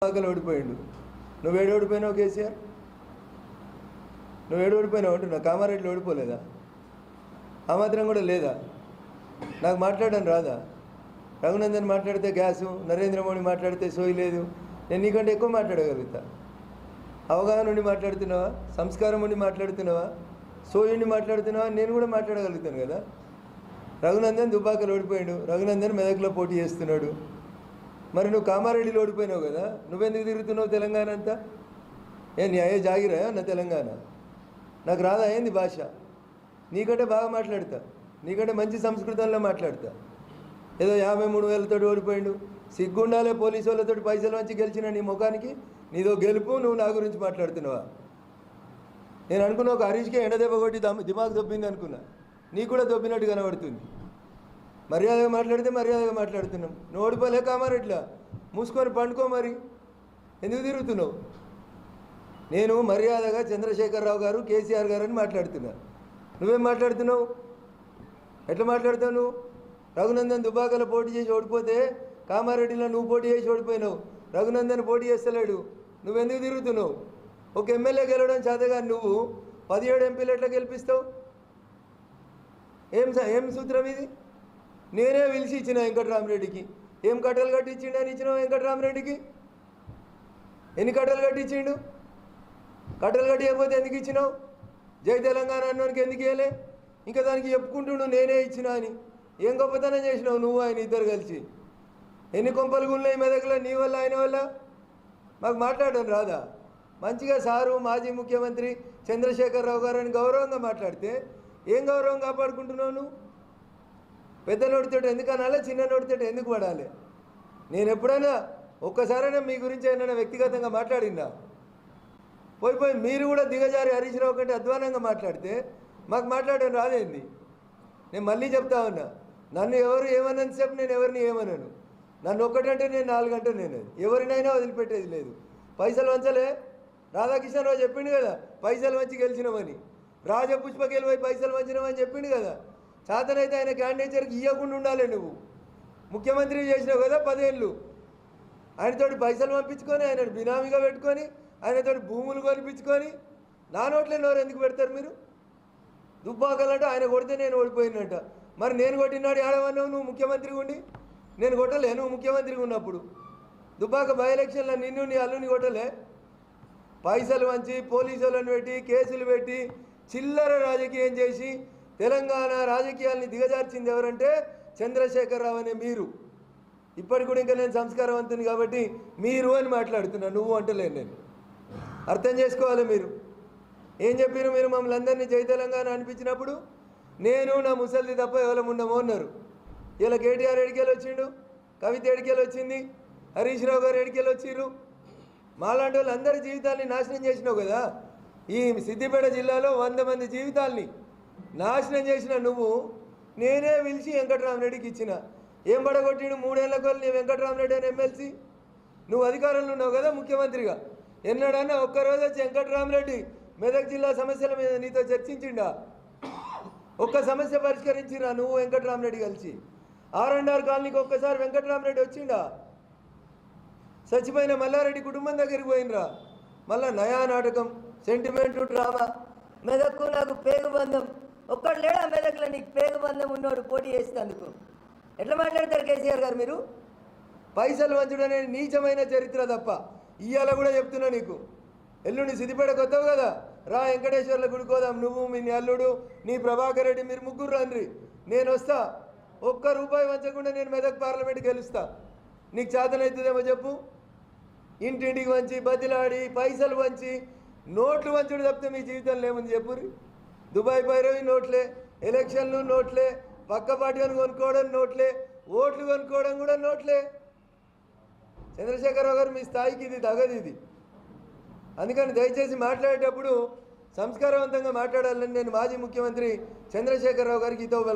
ఆకలి ఓడిపోయిండు. నువ్వేడు ఓడిపోయినావు కేసీఆర్? నువ్వేడు ఓడిపోయినావు అంటున్నా. కామారెడ్డిలో ఓడిపోలేదా? ఆ మాత్రం కూడా లేదా? నాకు మాట్లాడడం రాదా? రఘునందన్ మాట్లాడితే గ్యాసు, నరేంద్ర మోడీ మాట్లాడితే సోయి లేదు. నేను నీకంటే ఎక్కువ మాట్లాడగలుగుతా. అవగాహన ఉండి మాట్లాడుతున్నావా? సంస్కారం ఉండి మాట్లాడుతున్నావా? సోయి ఉండి మాట్లాడుతున్నావా? నేను కూడా మాట్లాడగలుగుతాను కదా. రఘునందన్ దుబ్బాకలు ఓడిపోయాడు. రఘునందన్ మెదక్లో పోటీ చేస్తున్నాడు. మరి నువ్వు కామారెడ్డిలో ఓడిపోయినావు కదా, నువ్వెందుకు తిరుగుతున్నావు తెలంగాణ అంతా? నీ అయ్యే జాగిరా నా తెలంగాణ? నాకు రాదా ఏంది భాష? నీకంటే బాగా మాట్లాడతా, నీకంటే మంచి సంస్కృతంలో మాట్లాడతా. ఏదో 53,000 ఓడిపోయాడు, సిగ్గుండాలే పోలీసు వాళ్ళతో పైసలు మంచి గెలిచిన నీ ముఖానికి నీదో గెలుపు. నువ్వు నా గురించి మాట్లాడుతున్నావా? నేను అనుకున్నా ఒక హరీష్కే ఎండదెబ్బ కొట్టి దిమాగ్ దొబ్బింది అనుకున్నా. నీకు కూడా దొబ్బినట్టు కనబడుతుంది. మర్యాదగా మాట్లాడితే మర్యాదగా మాట్లాడుతున్నాం. నువ్వు ఓడిపోలే కామారెడ్డిలా, మూసుకొని పండుకో. మరి ఎందుకు తిరుగుతున్నావు? నేను మర్యాదగా చంద్రశేఖరరావు గారు, కేసీఆర్ గారు అని మాట్లాడుతున్నా. నువ్వేం మాట్లాడుతున్నావు? ఎట్లా మాట్లాడుతావు నువ్వు? రఘునందన్ దుబ్బాకలో పోటీ చేసి ఓడిపోతే కామారెడ్డిలో నువ్వు పోటీ చేసి ఓడిపోయినావు. రఘునందన్ పోటీ చేస్తలేడు. నువ్వెందుకు తిరుగుతున్నావు? ఒక ఎమ్మెల్యే గెలవడం చేతగా నువ్వు 17 ఎంపీలు ఎట్లా గెలిపిస్తావు? ఏం సూత్రం ఇది? నేనే పిలిచి ఇచ్చిన వెంకటరామరెడ్డికి. ఏం కట్టలు కట్టించిండు అని ఇచ్చినావు వెంకటరామరెడ్డికి? ఎన్ని కట్టలు కట్టించిండు? కట్టలు కట్టియకపోతే ఎందుకు ఇచ్చినావు? జై తెలంగాణ అన్నోనికి ఎందుకు ఇవ్వలే? ఇంకా దానికి చెప్పుకుంటుండు నేనే ఇచ్చినా అని. ఏం గొప్పతనం చేసినావు నువ్వు ఆయన ఇద్దరు కలిసి? ఎన్ని కొంపలు గున్నాయి మెదక్లో నీ వల్ల ఆయన వల్ల? మాకు మాట్లాడడం రాదా? మంచిగా సారు మాజీ ముఖ్యమంత్రి చంద్రశేఖరరావు గారు అని గౌరవంగా మాట్లాడితే ఏం గౌరవం కాపాడుకుంటున్నావు నువ్వు? పెద్ద నోటితో ఎందుకు అనాలి, చిన్న నోటితో ఎందుకు పడాలి? నేను ఎప్పుడైనా ఒక్కసారైనా మీ గురించి ఏమైనా వ్యక్తిగతంగా మాట్లాడినా? పోయి మీరు కూడా దిగజారి హరీష్ రావు కంటే అధ్వానంగా మాట్లాడితే మాకు మాట్లాడడం రాదేంది? నేను మళ్ళీ చెప్తా ఉన్నా, నన్ను ఎవరు ఏమన్నంతసేపు నేను ఎవరిని ఏమనను. నన్ను ఒక్కటంటే నేను 4 గంటలు నేను ఎవరినైనా వదిలిపెట్టేది లేదు. పైసలు వంచలే. రాధాకిషన్ రావు చెప్పిండు కదా పైసలు వంచి గెలిచినామని. రాజపుష్పకేలు పోయి పైసలు వంచినామని చెప్పిండు కదా. చేతనైతే ఆయన క్యాండిడేచర్కి ఇవ్వకుండా ఉండాలి. నువ్వు ముఖ్యమంత్రి చేసినావు కదా 10 ఏళ్ళు. ఆయనతోటి పైసలు పంపించుకొని, ఆయన బినామీగా పెట్టుకొని, ఆయనతోటి భూములు కొనిపించుకొని నా నోట్లే నోరు ఎందుకు పెడతారు మీరు? దుబ్బాకలంటే ఆయన కొడితే నేను ఓడిపోయినట్ట. మరి నేను కొట్టినాడు ఆడవన్నావు నువ్వు ముఖ్యమంత్రిగా ఉండి? నేను కొట్టలే నువ్వు ముఖ్యమంత్రిగా ఉన్నప్పుడు? దుబ్బాక బై ఎలక్షన్లో నిన్ను నీ అల్లుని కొట్టలే? పైసలు వంచి పోలీసు వాళ్ళని పెట్టి కేసులు పెట్టి చిల్లర రాజకీయం చేసి తెలంగాణ రాజకీయాల్ని దిగజార్చింది ఎవరంటే చంద్రశేఖరరావు అనే మీరు. ఇప్పటికి కూడా ఇంకా నేను సంస్కారవంతుని కాబట్టి మీరు అని మాట్లాడుతున్నా, నువ్వు అంటలేను. నేను అర్థం చేసుకోవాలి. మీరు ఏం చెప్పారు? మీరు మమ్మల్ని అందరినీ జై తెలంగాణ అనిపించినప్పుడు నేను నా ముసలిది తప్ప ఎవరం ఉండమో అన్నారు. ఇలా కేటీఆర్ ఎడికేలు వచ్చిండు, కవిత ఎడికేలు వచ్చింది, హరీష్ రావు గారు ఎడికేలు వచ్చిర్రు. మాలాంటి వాళ్ళు అందరి జీవితాల్ని నాశనం చేసినావు కదా. ఈ సిద్దిపేట జిల్లాలో 100 మంది జీవితాల్ని నాశనం చేసిన నువ్వు నేనే పిలిచి వెంకటరామరెడ్డికి ఇచ్చిన. ఏం పడగొట్టిండు? 3 ఏళ్ల కొలు నీ వెంకటరామరెడ్డి అని ఎమ్మెల్సీ. నువ్వు అధికారంలో ఉన్నావు కదా ముఖ్యమంత్రిగా. ఎన్నడన్నా ఒక్కరోజు వచ్చి వెంకటరామరెడ్డి మెదక్ జిల్లా సమస్యల మీద నీతో చర్చించిండా? ఒక్క సమస్య పరిష్కరించిరా నువ్వు వెంకటరామరెడ్డి కలిసి? R&R కాలనీకి ఒక్కసారి వెంకటరామరెడ్డి వచ్చిండా? చచ్చిపోయిన మల్లారెడ్డి కుటుంబం దగ్గరికి పోయినరా? మళ్ళా నయా నాటకం, సెంటిమెంటు, డ్రామా. మెదక్కు నాకు పేగుబంధం. ఒక్కడు లేడా మెదక్లో నీకు పేగుబంధం ఉన్నోడు పోటీ చేసేందుకు? ఎట్లా మాట్లాడతారు కేసీఆర్ గారు మీరు? పైసలు వంచడం అనేది నీచమైన చరిత్ర తప్ప. ఇవాళ కూడా చెప్తున్నా నీకు, ఎల్లుండి సిద్దిపేట కొత్తవు కదా, రా వెంకటేశ్వర్ల గుడికోదాం. నువ్వు మీ అల్లుడు నీ ప్రభాకర్ రెడ్డి మీరు ముగ్గురు రండి, నేను వస్తా. ₹1 వంచకుండా నేను మెదక్ పార్లమెంట్ గెలుస్తా. నీకు చేతనవుతుందేమో చెప్పు. ఇంటింటికి వంచి బతిలాడి పైసలు వంచి నోట్లు వంచుడు తప్పితే మీ జీవితంలో ఏముంది చెప్పురి? దుబాయ్ పైరవి నోట్లే, ఎలక్షన్లు నోట్లే, పక్క పార్టీని కొనుక్కోవడం నోట్లే, ఓట్లు కొనుక్కోవడం కూడా నోట్లే. చంద్రశేఖరరావు గారు మీ స్థాయికి ఇది తగదు ఇది. అందుకని దయచేసి మాట్లాడేటప్పుడు సంస్కారవంతంగా మాట్లాడాలని నేను మాజీ ముఖ్యమంత్రి చంద్రశేఖరరావు గారికి హితవు